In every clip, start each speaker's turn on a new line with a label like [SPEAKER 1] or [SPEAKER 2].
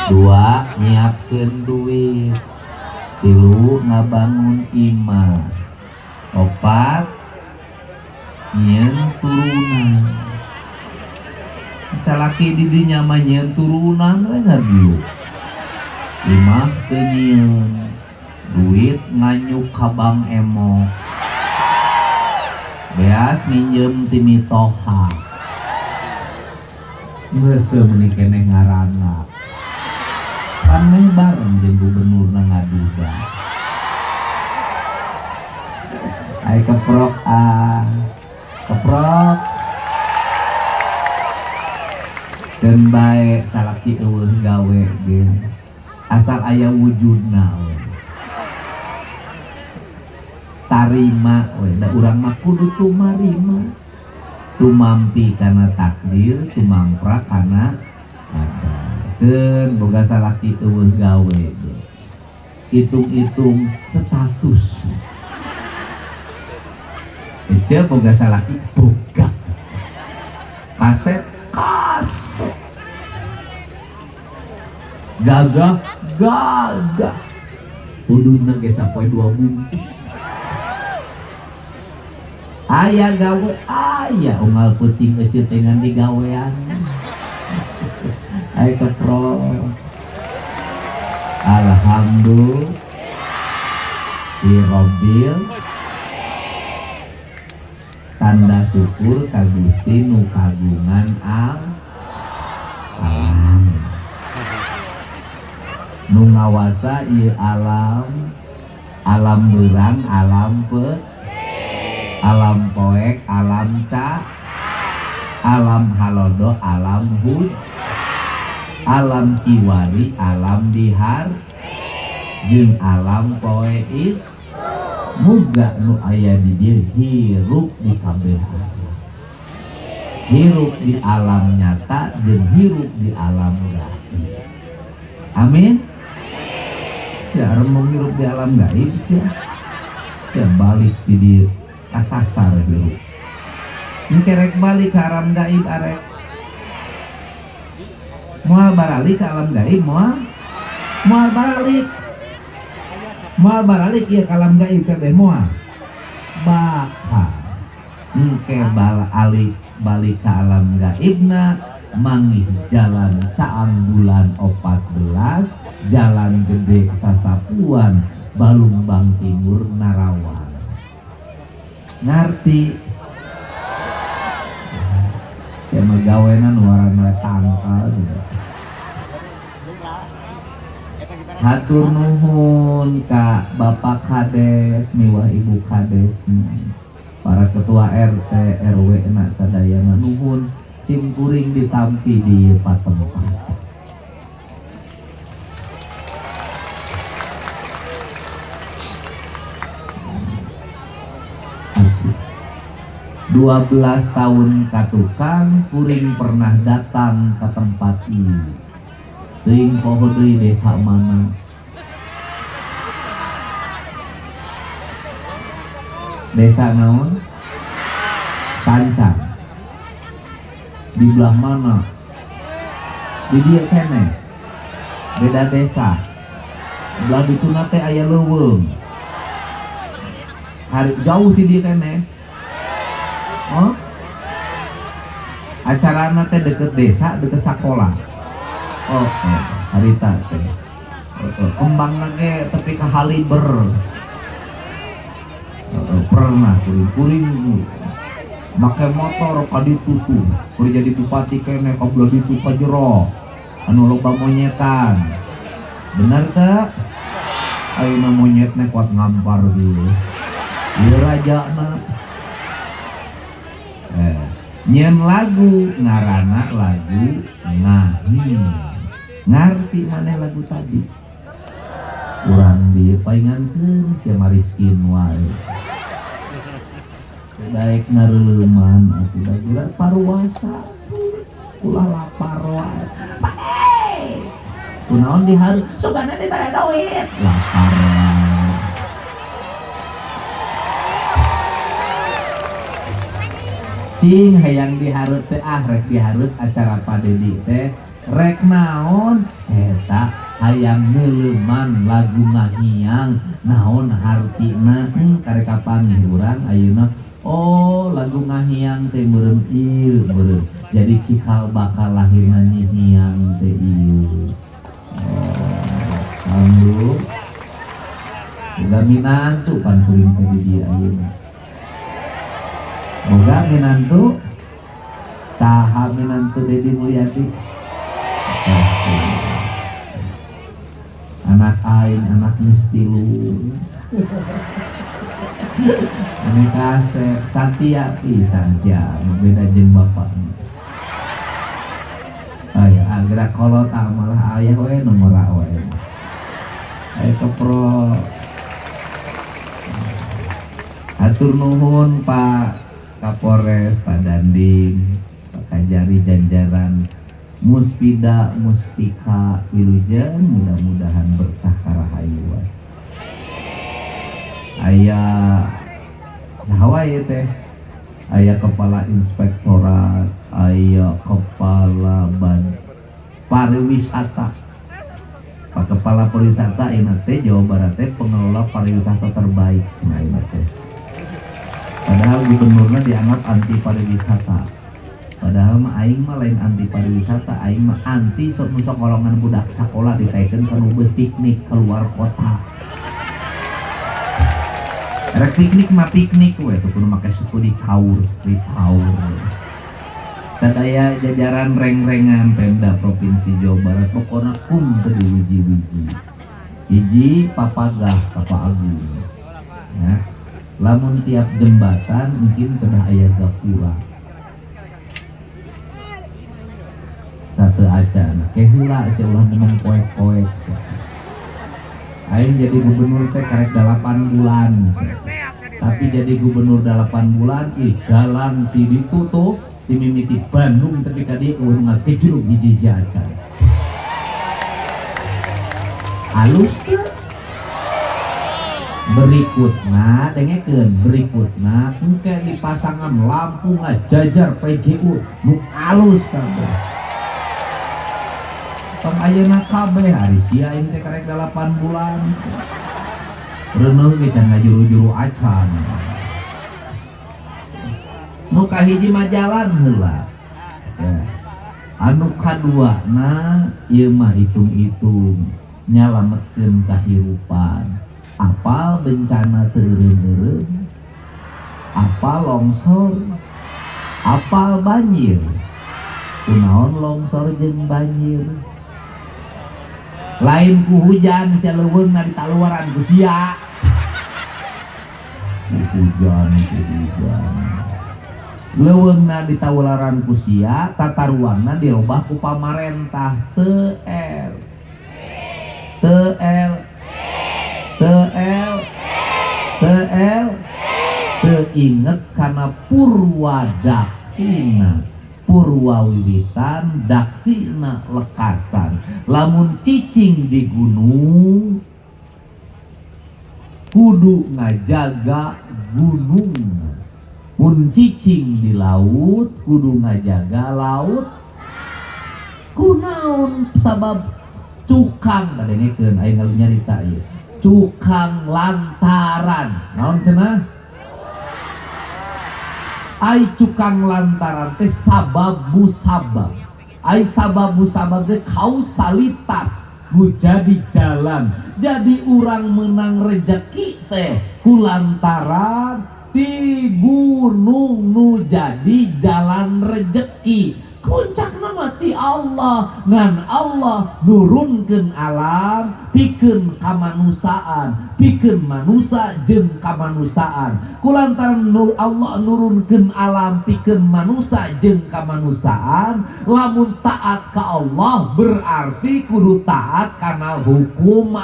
[SPEAKER 1] Dua, nyiapkeun duit. Tilu, ngabangun imah. Opat, nyieun turunan. Salaki di dinya mah nyieun turunan we ngadieu. Imah teu nyieun. Duit nganyuk ka Bang Emo. Beas minjem ti Mitoha. Geus meuni keneh ngaranna. Pan meh bareng jeung gubernurna ngaduga. Ai keprok keprok. Keun bae salaki eueuh gawe ge. Asal aya wujudna we. Tarima we, da urang mah kudu tumarima. Tumampi kana takdir, tumampra kana qadar. Keun boga salaki eueuh gawe ge. Hitung-hitung status. Ece boga salaki boga. Kaset kaset. Gagah gagah. Udunna ge sapoe 2 bungkus. Aya gawe aya unggal peuting ece teh ngan digawean. Ai kepro. Alhamdulillah. Rabbil tanda syukur ka Gusti nu kagungan alam. Nu ngawasa ieu alam, alam beurang, alam alam poek, alam alam halodo, alam hud, alam kiwari, alam bihar, jeung alam poeis. Muga nu aya di dieu hirup di kabeh. Hirup di alam nyata jeung hirup di alam gaib. Amin. Sia remung hirup di alam gaib sia balik di dieu kasasar hirup. Ini kerek balik ke alam gaib arek. Moal baralik ke alam gaib, moal baralik. Moal baralik ieu ka alam gaib kabeh moal. Bakal engke balik ka alam gaibna manggih jalan Caang Bulan 14, jalan gede Sasapuan, Balumbang Timur Narawan. Ngarti sia mah gawenan warana tangkal gitu. Hatur nuhun ka Bapak Kades miwah Ibu Kades, para ketua RT RW na sadayana nuhun simkuring ditampi di patempat. 12 tahun katukang kuring pernah datang ke tempat ini. Teuing poho deui desa mana? Desa naon? Sancang. Di belah mana? Di dieu keneh. Beda desa. Belah dituna teh aya leuweung. Hari jauh ti dieu keneh. Oh? Acarana teh deket desa, deket sekolah. Oh, harita teh. Kembangna ge tepi ka Haliber. Pernah kuring make motor ka ditutu. Kuring jadi bupati keneh ka belah ditu ka jero. Anu loba monyetan. Bener teh? Ayeuna monyetna kuat ngampar dieu. Ieu rajana. Nyen lagu ngarana lagu Ngahi. Ngarti maneh lagu tadi? Urang dieu paingankeun sia mariskin wae. Baik nareuleman atuh da paruasa. Ulah lapar wae. Pade. Kunaon diharu? Sugana dibere duit. Lapar wae. Cing hayang dihareup teh rek dihareup acara padedi teh rek naon eta hayang neuleman lagu ngahiang naon hartina karek kapanggih urang ayeuna oh lagu ngahiang teh meureun ieu meureun jadi cikal bakal lahirna nyihiang teh ieu alhamdulillah udah minantu pan kuring teh di dieu ayeuna boga minantu saha minantu Dedi Mulyadi anak aing anak mistilu ini kasep Satya pisan sia beda jeung bapaknya aya agra kolot malah aya we nomor we aya kepro atur nuhun Pak Kapolres Pak Dandim Pak Kajari Janjaran Muspida Muspika Wilujan mudah-mudahan berkah karahayu aya sahawa ya teh aya kepala inspektorat aya kepala pariwisata Pak Kepala Pariwisata ieu teh Jawa Barat teh pengelola pariwisata terbaik cenah ieu teh padahal gubernurnya dianggap anti pariwisata padahal mah aing mah lain anti pariwisata aing mah anti sok golongan budak sekolah dikaitkan ka beus piknik keluar kota rek piknik mah piknik we tuh kudu make studi tour street tour sadaya jajaran reng-rengan Pemda Provinsi Jawa Barat pokona kum teu diwiji-wiji hiji papagah Papa Agung ya lamun tiap jembatan mungkin kedah aya gapura satu acan keheula sia ulah ngomong poek-poek aing jadi gubernur teh karek 8 bulan tapi jadi gubernur 8 bulan jalan ti ditutup di mimiti Bandung tapi kadi urang ngagejrug hiji acan halus teh berikutna dengekeun berikutna engke dipasangan lampu ngajajar PJU nu alus kabeh tong ayeuna kabeh ari sia aing teh karek 8 bulan reuneuh ge can ngajuru-juru acan nu kahiji mah jalan heula ya. Anu kaduana ieu mah hitung-hitung nyalametkeun kahirupan apal bencana teureun-teureun apal longsor apal banjir kunaon longsor jeung banjir lain ku hujan sia leuweungna ditaluaran ku sia hujan leuweungna ditawalaran ku sia tata ruangna dirobah ku pamarentah teu inget karena purwadaksina purwawiwitan daksina lekasan lamun cicing di gunung kudu ngajaga gunung mun cicing di laut kudu ngajaga laut kunaon sabab cukang ngadengekeun aing nyarita ieu cukang lantaran naon cenah ai cukang lantaran teh sabab musabab ai sabab musabab teh kausalitas nu jadi jalan jadi urang menang rejeki teh kulantaran ti gunung nu jadi jalan rejeki puncakna mati Allah ngan Allah nurunkeun alam pikeun kamanusaan pikeun manusia jeung kamanusaan kulantaran Allah nurunkeun alam pikeun manusia jeung kamanusaan lamun taat ka Allah berarti kudu taat kana hukum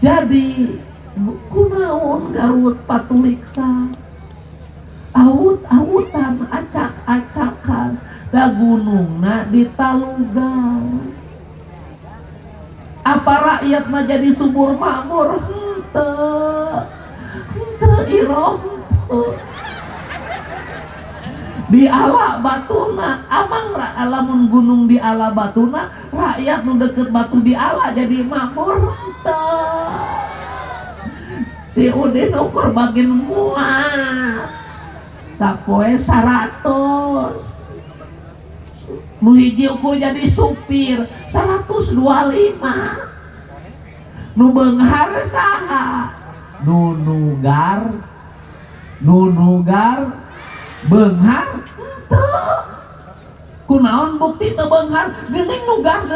[SPEAKER 1] jadi kunaon garut patuliksa awut-awutan acak-acakan da gunungna ditalugan apa rakyatna jadi subur makmur henteu iroh di ala batuna amang alamun ala batuna, rakyat nu deket batu di ala jadi makmur. Si Udin ukur bagian muat sapoe 100, nu hiji ukur jadi supir 125, nu beunghar saha nu nugar beunghar teu kunaon bukti teu beunghar geuning nugar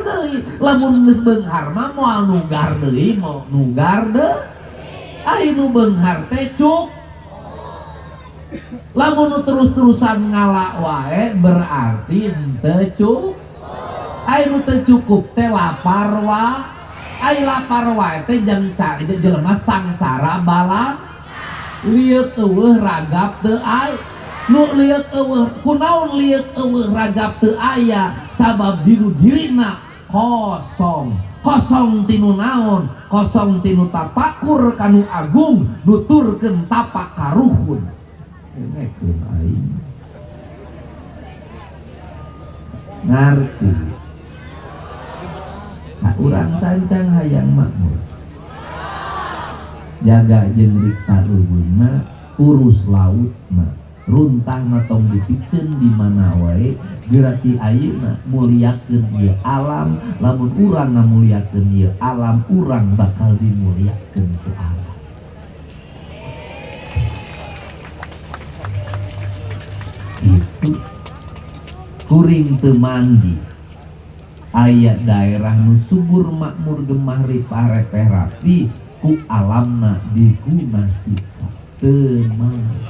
[SPEAKER 1] deui lamun geus beunghar mah moal nugar deui mau nugar deui ai nu beunghar teh cuk lamun terus-terusan ngalak wae berarti henteu cukup. Ai nu teu cukup teh lapar wae. Ai lapar wae teh jeung cari jelema sangsara balang. Lieur eueuh ragap teu aya. Nu lieur eueuh kunaon lieur eueuh ragap teu aya sabab dinu dirina kosong. Kosong tinu naon? Kosong tinu tapakur kanu agung nuturkeun tapak karuhun. Ngekeun aing ngarti urang sancang hayang makmur jaga jeung riksa eueuna urus lautna runtahna tong dipikeun di mana wae gerati ayeuna mulyakeun ieu alam lamun urang ngamuliakeun ieu alam urang bakal dimuliakeun ku alam. Itu kuring teu mandi aya daerah nu subur makmur gemah riparepeh rapi ku alamna diguna sika teu manggi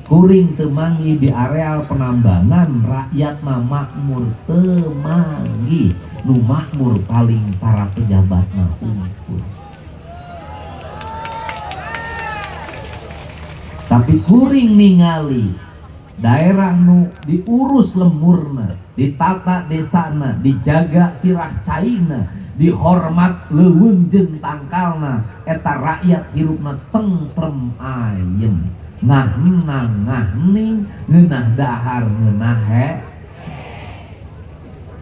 [SPEAKER 1] kuring teu manggi di areal penambangan rakyatna makmur teu manggi nu makmur paling para pejabatna unggul. Tapi kuring ningali daerah nu diurus lemurna, ditata desana, dijaga sirah caina, dihormat leuweung jeung tangkalna, eta rakyat hirupna tentrem ayem, ngahenang ngahening, ngeunah dahar ngeunah he.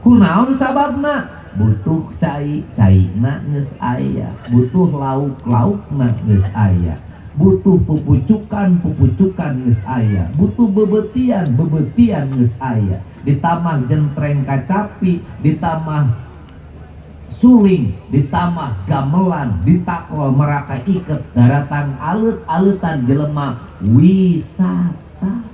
[SPEAKER 1] Kunaon sababna? Butuh cai, caina geus aya, butuh lauk-laukna geus aya. Butuh pupucukan geus aya, butuh bebetian geus aya, ditamah jentreng kacapi, ditamah suling, ditamah gamelan, ditakol meraka iket daratan alut-alutan jelema wisata.